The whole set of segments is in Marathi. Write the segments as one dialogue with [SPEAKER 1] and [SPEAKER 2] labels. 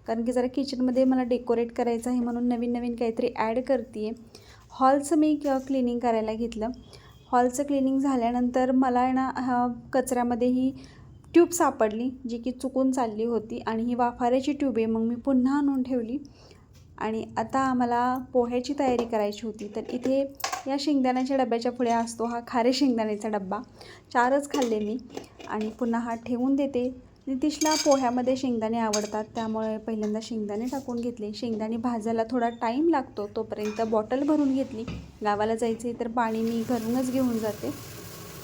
[SPEAKER 1] कारण की जरा किचनमध्ये मला डेकोरेट करायचं आहे म्हणून नवीन नवीन काहीतरी ॲड करते आहे. हॉलचं मी क्लिनिंग करायला घेतलं. हॉलचं क्लिनिंग झाल्यानंतर मला ना कचऱ्यामध्ये ही ट्यूब सापडली जी की चुकून चालली होती आणि ही वाफाऱ्याची ट्यूब आहे. मग मी पुन्हा आणून ठेवली आणि आता आम्हाला पोह्याची तयारी करायची होती. तर इथे या शेंगदाण्याच्या डब्याच्या पुढे असतो हा खारे शेंगदाण्याचा डब्बा. 4च खाल्ले मी आणि पुन्हा हा ठेवून देते. नितीशला पोह्यामध्ये शेंगदाणे आवडतात त्यामुळे पहिल्यांदा शेंगदाणे टाकून घेतले. शेंगदाणे भाजायला थोडा टाईम लागतो, तोपर्यंत बॉटल भरून घेतली. गावाला जायचे तर पाणी मी घरूनच घेऊन जाते.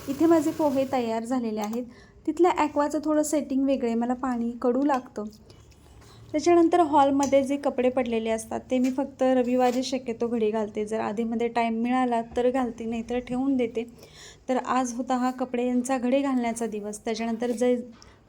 [SPEAKER 1] इथे माझे पोहे तयार झालेले आहेत. तिथल्या ॲक्वाचं थोडं सेटिंग वेगळे आहे, मला पाणी कडू लागतं. त्याच्यानंतर हॉलमध्ये जे कपडे पडलेले असतात ते मी फक्त रविवारी शक्यतो घडी घालते. जर आधीमध्ये टाईम मिळाला तर घालते, नाही तर ठेवून देते. तर आज होता हा कपड्यांचा घडी घालण्याचा दिवस. त्याच्यानंतर जे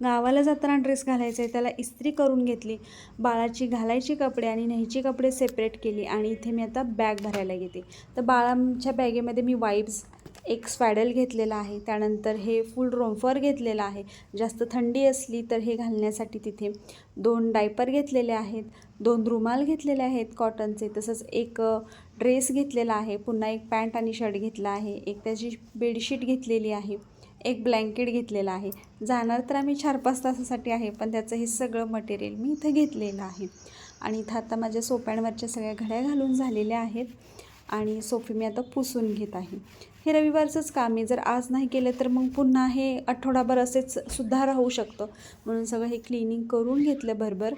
[SPEAKER 1] गावाला जाताना ड्रेस घालायचा आहे त्याला इस्त्री करून घेतली. बाळाची घालायची कपडे आणि न्यायची कपडे सेपरेट केली आणि इथे मी आता बॅग भरायला घेते. तर बाळाच्या बॅगेमध्ये मी वाईप्स, एक स्वॅडल घेतलेला आहे, त्यानंतर हे फुल रोमफर घेतलेला आहे. जास्त थंडी असली तर हे घालण्यासाठी तिथे 2 डायपर घेतलेले आहेत, 2 रुमाल घेतलेले आहेत कॉटनचे, तसंच एक ड्रेस घेतलेला आहे, पुन्हा एक पॅन्ट आणि शर्ट घेतला आहे, एक त्याची बेडशीट घेतलेली आहे, एक ब्लँकेट घेतलेला आहे. जाणार तर आम्ही 4-5 तासासाठी आहे, पण त्याचं हे सगळं मटेरियल मी इथं घेतलेलं आहे. आणि इथं आता माझ्या सोप्यांवरच्या सगळ्या घड्या घालून झालेल्या आहेत आणि सोफे मी आता पुसून घेत आहे. हे रविवारचंच काम आहे. जर आज नाही केलं तर मग पुन्हा हे आठवडाभर असेच सुद्धा राहू शकतं, म्हणून सगळं हे क्लिनिंग करून घेतलं भरभर.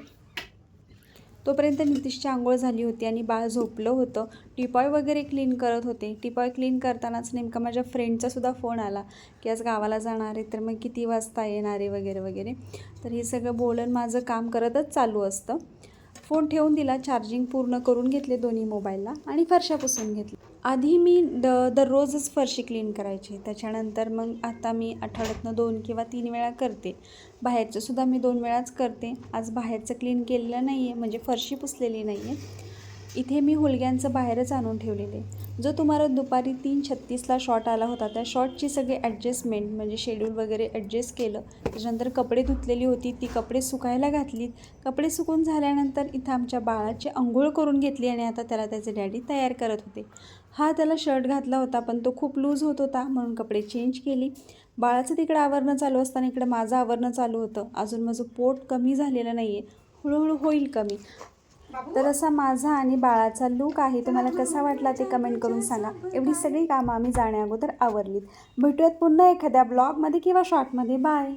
[SPEAKER 1] तोपर्यंत नितीशची आंघोळ झाली होती आणि बाळ झोपलं होतं. टिपॉय वगैरे क्लीन करत होते. टिपॉय क्लीन करतानाच नेमका माझ्या फ्रेंडचासुद्धा फोन आला की आज गावाला जाणार आहे, तर मग किती वाजता येणार आहे वगैरे वगैरे. तर हे सगळं बोलून माझं काम करतच चालू असतं. फोन ठेवून दिला, चार्जिंग पूर्ण करून घेतले दोन्ही मोबाईलला आणि फरशा पुसून घेतल्या. आधी मी दररोजच फरशी क्लीन करायची. त्याच्यानंतर मग आता मी आठवड्यातनं 2 किंवा 3 वेळा करते. बाहेरचंसुद्धा मी 2 वेळाच करते. आज बाहेरचं क्लीन केलेलं नाही आहे, म्हणजे फरशी पुसलेली नाही आहे. इथे मी हुलग्यांचं बाहेरच आणून ठेवलेले. जो तुम्हाला दुपारी 3:36ला शॉट आला होता त्या शॉटची सगळी ॲडजस्टमेंट म्हणजे शेड्यूल वगैरे ॲडजस्ट केलं. त्याच्यानंतर कपडे धुतलेली होती ती कपडे सुकायला घातलीत. कपडे सुकून झाल्यानंतर इथं आमच्या बाळाची अंघोळ करून घेतली आणि आता त्याला त्याचे डॅडी तयार करत होते. हा त्याला शर्ट घातला होता पण तो खूप लूज होत होता म्हणून कपडे चेंज केली. बाळाचं तिकडं आवरणं चालू असताना इकडं माझं आवरणं चालू होतं. अजून माझं पोट कमी झालेलं नाही आहे, हळूहळू होईल कमी. तर असा माझा आणि बाळाचा लूक आहे. तुम्हाला कसा वाटला ते कमेंट करून सांगा. एवढी सगळी कामं आम्ही जाण्या अगोदर आवरलीत. भेटूयात पुन्हा एखाद्या ब्लॉगमध्ये किंवा शॉर्टमध्ये. बाय.